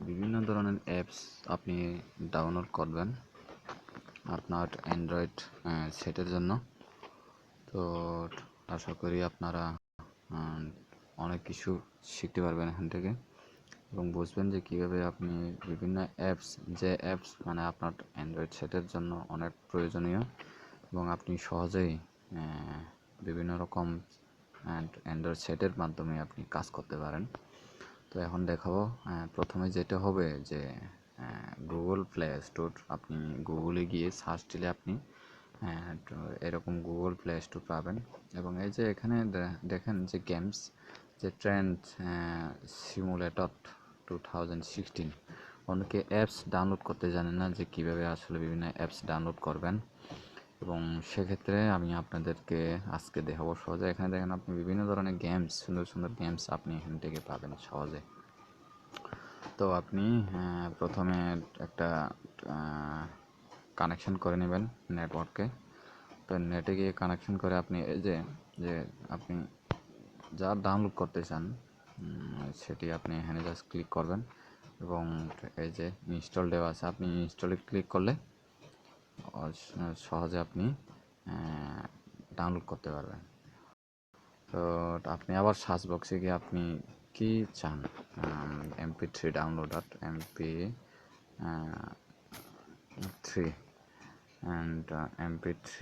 বিভিন্ন ধরনের অ্যাপস আপনি ডাউনলোড করবেন আপনার অ্যান্ড্রয়েড সেটের জন্য। তো আশা করি আপনারা অনেক কিছু শিখতে পারবেন এখান থেকে এবং বুঝবেন যে কীভাবে আপনি বিভিন্ন অ্যাপস মানে আপনার অ্যান্ড্রয়েড সেটের জন্য অনেক প্রয়োজনীয় এবং আপনি সহজেই বিভিন্ন রকম অ্যান্ড্রয়েড সেটের মাধ্যমে আপনি কাজ করতে পারেন। তো এখন দেখাবো। প্রথমে যেটা হবে যে গুগল প্লে স্টোর, আপনি গুগলে গিয়ে সার্চ দিলে আপনি তো এরকম গুগল প্লে স্টোর পাবেন এবং এই যে এখানে দেখেন যে গেমস যে ট্রেন্ড সিমুলেটর 2016। অনেকে অ্যাপস ডাউনলোড করতে জানেন না যে কীভাবে আসলে বিভিন্ন অ্যাপস ডাউনলোড করবেন এবং সেক্ষেত্রে আমি আপনাদেরকে আজকে দেখাবো সহজে। এখানে দেখেন আপনি বিভিন্ন ধরনের গেমস, সুন্দর সুন্দর গেমস আপনি এখান থেকে পাবেন সহজে। তো আপনি প্রথমে একটা কানেকশন করে নেবেন নেটওয়ার্কে। তো নেটে গিয়ে কানেকশন করে আপনি এই যে আপনি যা ডাউনলোড করতে চান সেটি আপনি এখানে জাস্ট ক্লিক করবেন এবং এই যে ইনস্টল দেওয়া আছে আপনি ইনস্টলে ক্লিক করলে সহজে আপনি ডাউনলোড করতে পারবেন। তো আপনি আবার সার্চ বক্সে গিয়ে আপনি কি চান, MP3 downloader, MP3 and MP3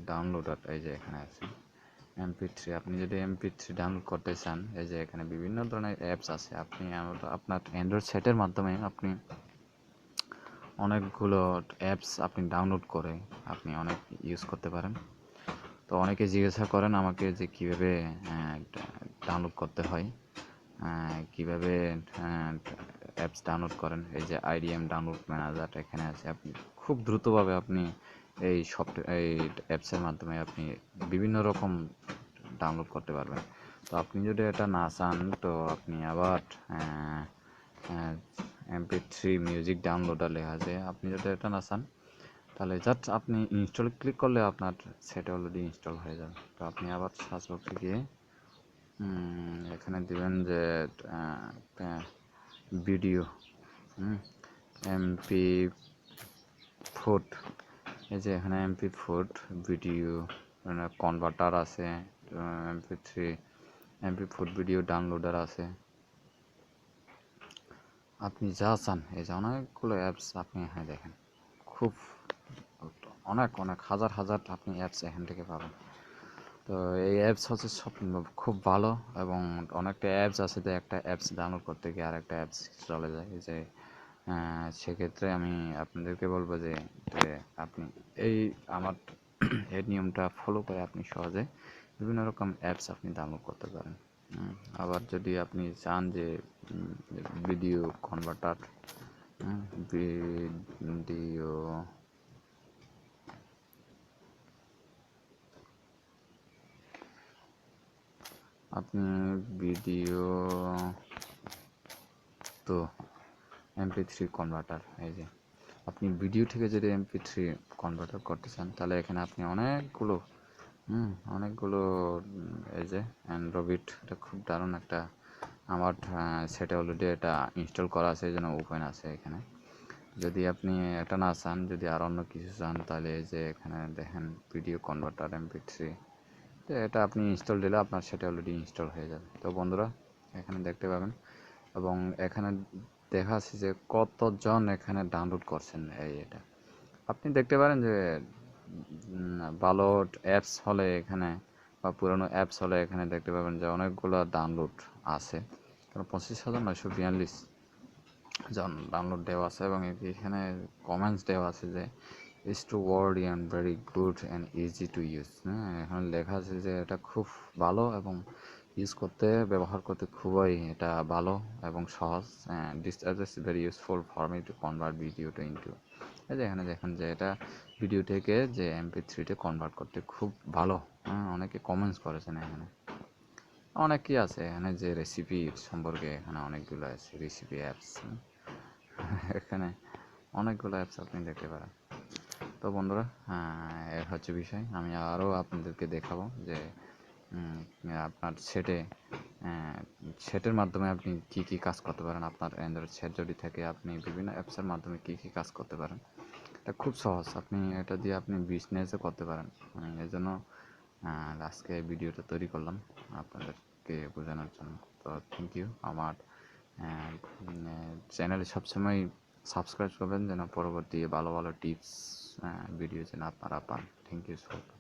downloader, এই যে এখানে আছে MP3। আপনি যদি MP3 ডাউনলোড করতে চান, এই যে এখানে বিভিন্ন ধরনের অ্যাপস আছে। আপনি আপনার অ্যান্ড্রয়েড সেটের মাধ্যমে আপনি অনেকগুলো অ্যাপস আপনি ডাউনলোড করে আপনি অনেক ইউজ করতে পারেন। তো অনেকে জিজ্ঞাসা করেন আমাকে যে কীভাবে ডাউনলোড করতে হয়, কীভাবে অ্যাপস ডাউনলোড করেন। এই যে IDM ডাউনলোড ম্যানেজার এখানে আছে, আপনি খুব দ্রুতভাবে আপনি এই অ্যাপসের মাধ্যমে আপনি বিভিন্ন রকম ডাউনলোড করতে পারবেন। তো আপনি যদি এটা না চান, তো আপনি আবার MP3 মিউজিক ডাউনলোডার লেখা আছে, আপনি যদি এটা না চান তাহলে জাস্ট আপনি ইনস্টল ক্লিক করলে আপনার সেটা অলরেডি ইনস্টল হয়ে যাবে। তো আপনি আবার সার্চ বক্সে গিয়ে এখানে দিবেন যে ভিডিও MP4, এই যে এখানে MP4 ভিডিও কনভার্টার আছে, MP4 ভিডিও ডাউনলোডার আছে। আপনি যা চান, এই যে অনেকগুলো অ্যাপস আপনি এখানে দেখেন, খুব অনেক হাজার হাজার আপনি অ্যাপস এখান থেকে পাবেন। তো এই অ্যাপস হচ্ছে সব খুব ভালো এবং অনেকটা অ্যাপস আছে যে একটা অ্যাপস ডাউনলোড করতে গিয়ে আরেকটা অ্যাপস চলে যায়। এই যে সেক্ষেত্রে আমি আপনাদেরকে বলবো যে আপনি এই আমার এই নিয়মটা ফলো করে আপনি সহজে বিভিন্ন রকম অ্যাপস আপনি ডাউনলোড করতে পারেন। আবার যদি আপনি চান যে ভিডিও কনভার্টার, ভিডিও আপনি ভিডিও তো MP3 কনভার্টার, এই যে আপনি ভিডিও থেকে যদি MP3 কনভার্টার করতে চান তাহলে এখানে আপনি অনেকগুলো এই যে অ্যান্ড্রয়েড, এটা খুব দারুণ একটা, আমার সেটা অলরেডি এটা ইনস্টল করা আছে, এই জন্য ওপেন আছে এখানে। যদি আপনি এটা না চান, যদি আর অন্য কিছু চান, তাহলে এই যে এখানে দেখেন ভিডিও কনভার্টার MP3, তো এটা আপনি ইনস্টল দিলে আপনার সেটা অলরেডি ইনস্টল হয়ে যাবে। তো বন্ধুরা এখানে দেখতে পাবেন এবং এখানে দেখা আছে যে কতজন এখানে ডাউনলোড করছেন। এটা আপনি দেখতে পারেন যে ভালো অ্যাপস হলে এখানে বা পুরনো অ্যাপস হলে এখানে দেখতে পাবেন যে অনেকগুলো ডাউনলোড আছে, কারণ 25,942 জন ডাউনলোড দেওয়া আছে এবং এখানে কমেন্টস দেওয়া আছে যে is to word and very good and easy to use. এখানে লেখা আছে যে এটা খুব ভালো এবং ইউজ করতে, ব্যবহার করতে খুবই এটা ভালো এবং সহজ। This is very useful for me to convert video to into, এই যে এখানে দেখেন যে এটা ভিডিও থেকে যে MP3-তে কনভার্ট করতে খুব ভালো। অনেকে কমেন্টস করেছেন এখানে, অনেক কি আছে এখানে যে রেসিপি সম্পর্কে, এখানে অনেকগুলো আছে রেসিপি অ্যাপস, এখানে অনেকগুলো অ্যাপস আপনি দেখতে পারেন। তো বন্ধুরা এর হচ্ছে বিষয়, আমি আরও আপনাদেরকে দেখাবো যে আপনার সেটে সেটের মাধ্যমে আপনি কি কি কাজ করতে পারেন, আপনার অ্যান্ড্রয়েড সেট যদি থাকে আপনি বিভিন্ন অ্যাপসের মাধ্যমে কি কি কাজ করতে পারেন। এটা খুব সহজ, আপনি এটা দিয়ে আপনি বিজনেসও করতে পারেন। এই জন্য আজকে ভিডিওটা তৈরি করলাম আপনাদেরকে বোঝানোর জন্য। তো থ্যাংক ইউ। আমার চ্যানেলে সবসময় সাবস্ক্রাইব করবেন যেন পরবর্তী ভালো ভালো টিপস ভিডিও যেন আপনারা পান। Thank you so